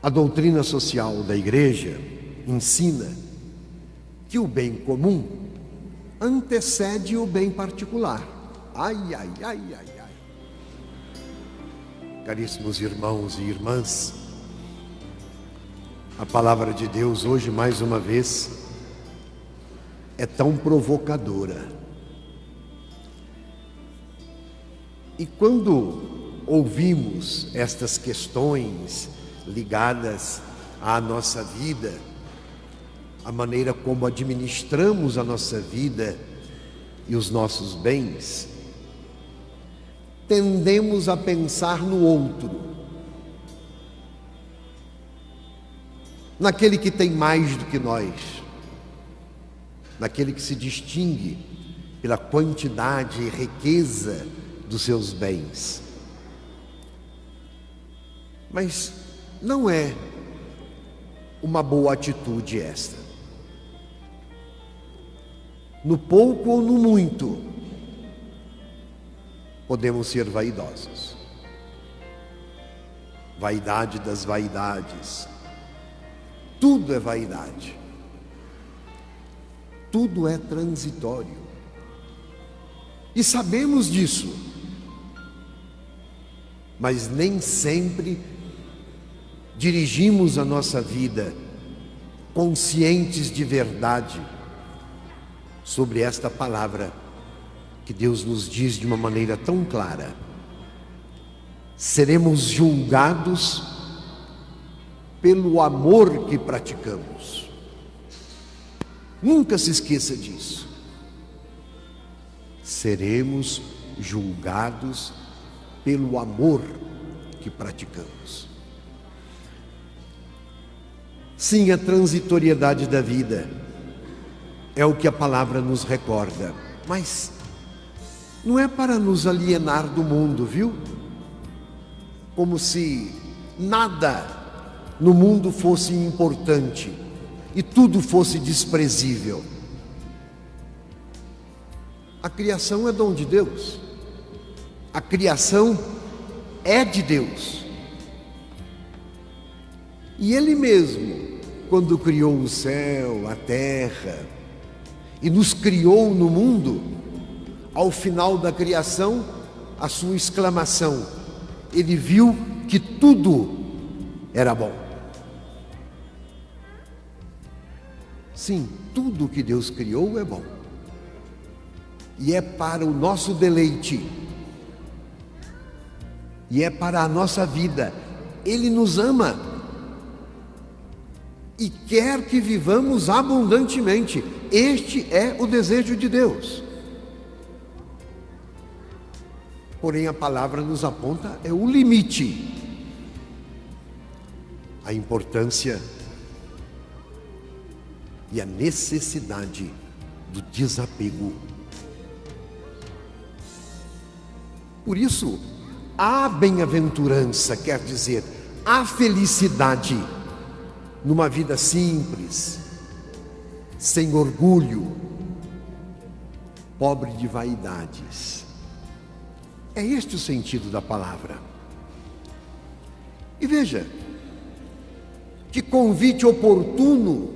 A doutrina social da Igreja ensina que o bem comum antecede o bem particular. Ai, ai, ai, ai, ai. Caríssimos irmãos e irmãs, a palavra de Deus hoje, mais uma vez, é tão provocadora. E quando ouvimos estas questões ligadas à nossa vida, a maneira como administramos a nossa vida e os nossos bens, tendemos a pensar no outro, naquele que tem mais do que nós, naquele que se distingue pela quantidade e riqueza dos seus bens. Mas não é uma boa atitude esta. No pouco ou no muito, podemos ser vaidosos. Vaidade das vaidades. Tudo é vaidade. Tudo é transitório. E sabemos disso. Mas nem sempre dirigimos a nossa vida conscientes de verdade sobre esta palavra que Deus nos diz de uma maneira tão clara. Seremos julgados pelo amor que praticamos. Nunca se esqueça disso. Seremos julgados pelo amor que praticamos. Sim, a transitoriedade da vida é o que a palavra nos recorda, mas não é para nos alienar do mundo, viu? Como se nada no mundo fosse importante e tudo fosse desprezível. A criação é dom de Deus. A criação é de Deus. E Ele mesmo, quando criou o céu, a terra, e nos criou no mundo, ao final da criação, a sua exclamação: Ele viu que tudo era bom. Sim, tudo que Deus criou é bom. E é para o nosso deleite. E é para a nossa vida. Ele nos ama e quer que vivamos abundantemente. Este é o desejo de Deus. Porém, a palavra nos aponta o limite, a importância e a necessidade do desapego. Por isso, a bem-aventurança quer dizer a felicidade numa vida simples, sem orgulho, pobre de vaidades. É este o sentido da palavra. E veja, que convite oportuno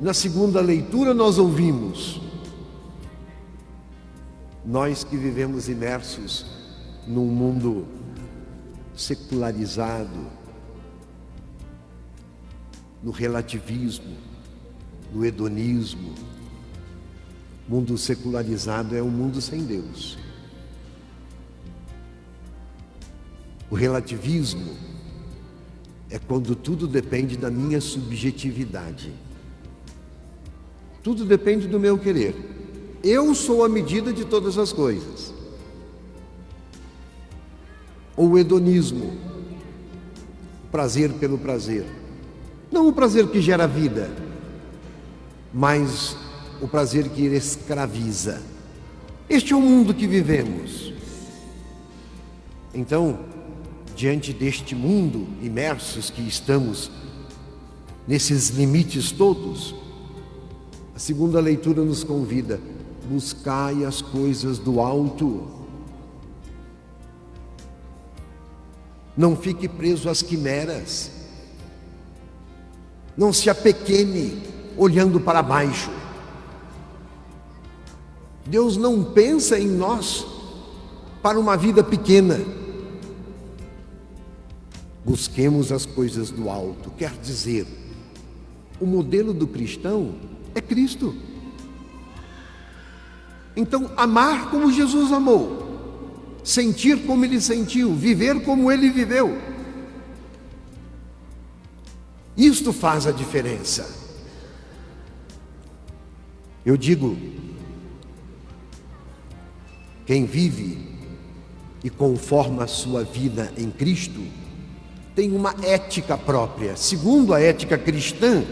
na segunda leitura nós ouvimos. Nós que vivemos imersos num mundo secularizado, no relativismo, no hedonismo. Mundo secularizado é um mundo sem Deus. O relativismo é quando tudo depende da minha subjetividade. Tudo depende do meu querer. Eu sou a medida de todas as coisas. Ou o hedonismo, prazer pelo prazer. Não o prazer que gera vida, mas o prazer que escraviza. Este é o mundo que vivemos. Então, diante deste mundo imersos que estamos, nesses limites todos, a segunda leitura nos convida: buscai as coisas do alto. Não fique preso às quimeras. Não se apequene olhando para baixo. Deus não pensa em nós para uma vida pequena. Busquemos as coisas do alto, quer dizer, o modelo do cristão é Cristo. Então, amar como Jesus amou, sentir como Ele sentiu, viver como Ele viveu. Isto faz a diferença. Eu digo, quem vive e conforma a sua vida em Cristo, tem uma ética própria. Segundo a ética cristã,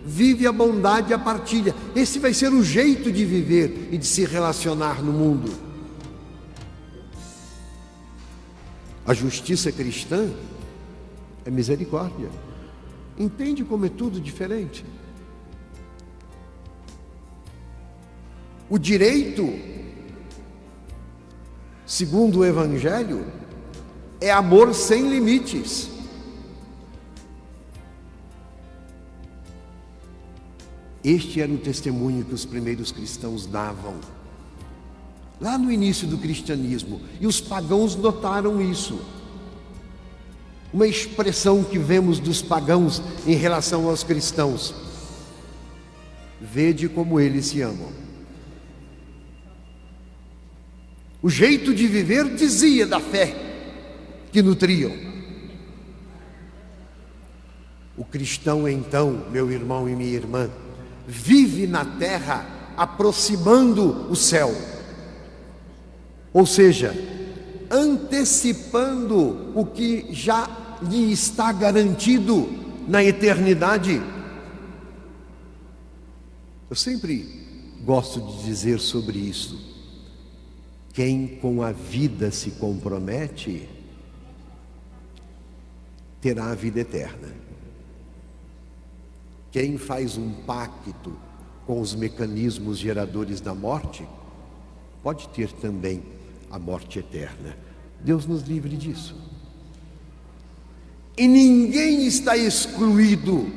vive a bondade e a partilha. Esse vai ser o jeito de viver e de se relacionar no mundo. A justiça cristã é misericórdia. Entende como é tudo diferente? O direito, segundo o Evangelho, é amor sem limites. Este era o testemunho que os primeiros cristãos davam, lá no início do cristianismo, e os pagãos notaram isso. Uma expressão que vemos dos pagãos em relação aos cristãos: vede como eles se amam. O jeito de viver dizia da fé que nutriam. O cristão, então, meu irmão e minha irmã, vive na terra aproximando o céu, ou seja, antecipando o que já lhe está garantido na eternidade. Eu sempre gosto de dizer sobre isso: quem com a vida se compromete terá a vida eterna. Quem faz um pacto com os mecanismos geradores da morte pode ter também a morte eterna. Deus nos livre disso. E ninguém está excluído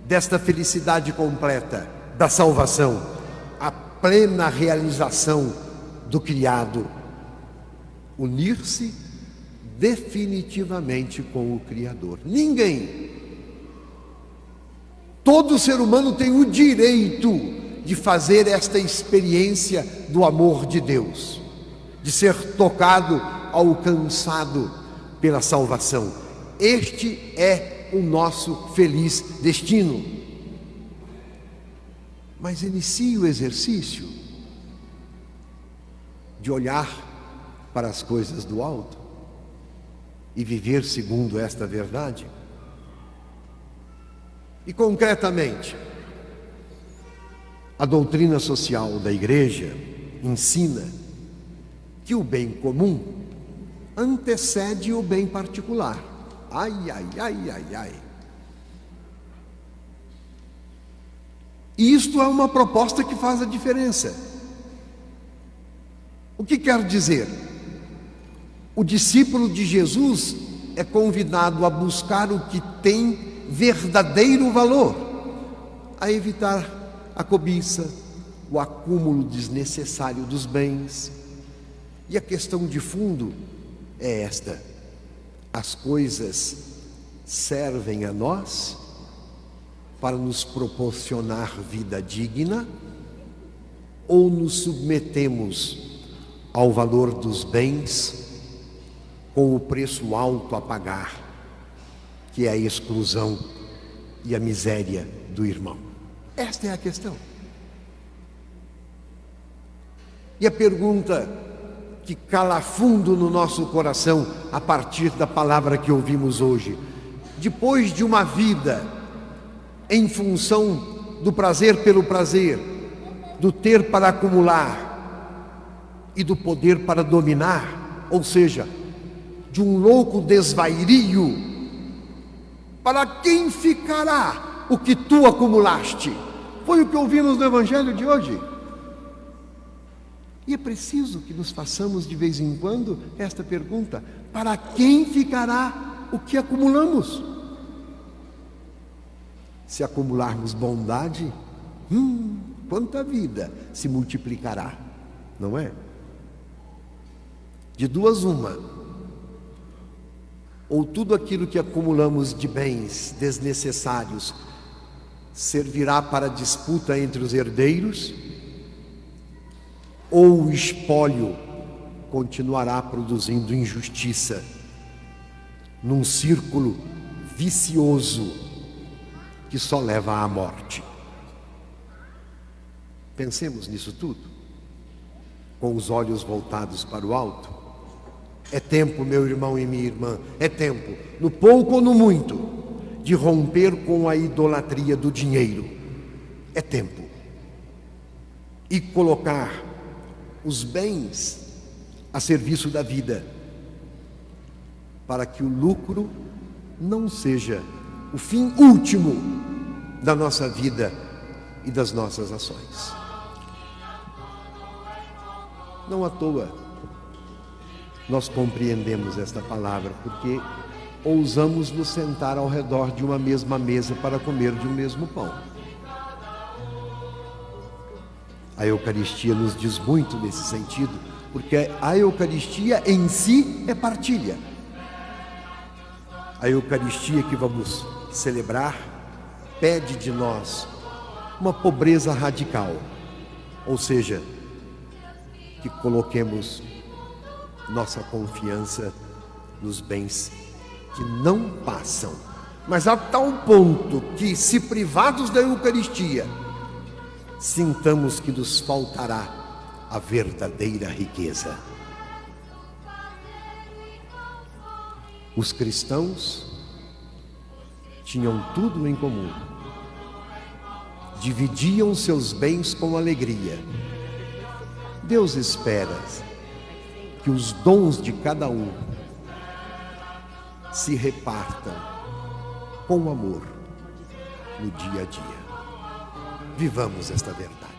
desta felicidade completa, da salvação, a plena realização do criado, unir-se definitivamente com o Criador. Ninguém. Todo ser humano tem o direito de fazer esta experiência do amor de Deus, de ser tocado, alcançado pela salvação. Este é o nosso feliz destino. Mas inicie o exercício de olhar para as coisas do alto e viver segundo esta verdade. E concretamente, a doutrina social da igreja ensina que o bem comum antecede o bem particular. Ai, ai, ai, ai, ai. E isto é uma proposta que faz a diferença. O que quer dizer? O discípulo de Jesus é convidado a buscar o que tem verdadeiro valor, a evitar a cobiça, o acúmulo desnecessário dos bens. E a questão de fundo é esta: as coisas servem a nós para nos proporcionar vida digna, ou nos submetemos ao valor dos bens com o preço alto a pagar, que é a exclusão e a miséria do irmão? Esta é a questão. E a pergunta que cala fundo no nosso coração a partir da palavra que ouvimos hoje: depois de uma vida em função do prazer pelo prazer, do ter para acumular e do poder para dominar, ou seja, de um louco desvairio, para quem ficará o que tu acumulaste? Foi o que ouvimos no Evangelho de hoje. E é preciso que nos façamos de vez em quando esta pergunta: para quem ficará o que acumulamos? Se acumularmos bondade, quanta vida se multiplicará, não é? De duas uma: ou tudo aquilo que acumulamos de bens desnecessários servirá para a disputa entre os herdeiros, ou o espólio continuará produzindo injustiça num círculo vicioso que só leva à morte. Pensemos nisso tudo, com os olhos voltados para o alto. É tempo, meu irmão e minha irmã, é tempo, no pouco ou no muito, de romper com a idolatria do dinheiro. É tempo. E colocar os bens a serviço da vida, para que o lucro não seja o fim último da nossa vida e das nossas ações. Não à toa nós compreendemos esta palavra, porque ousamos nos sentar ao redor de uma mesma mesa para comer de um mesmo pão. A Eucaristia nos diz muito nesse sentido, porque a Eucaristia em si é partilha. A Eucaristia que vamos celebrar pede de nós uma pobreza radical, ou seja, que coloquemos nossa confiança nos bens que não passam, mas a tal ponto que, se privados da Eucaristia, sintamos que nos faltará a verdadeira riqueza. Os cristãos tinham tudo em comum, dividiam seus bens com alegria. Deus espera que os dons de cada um se repartam com amor no dia a dia. Vivamos esta verdade.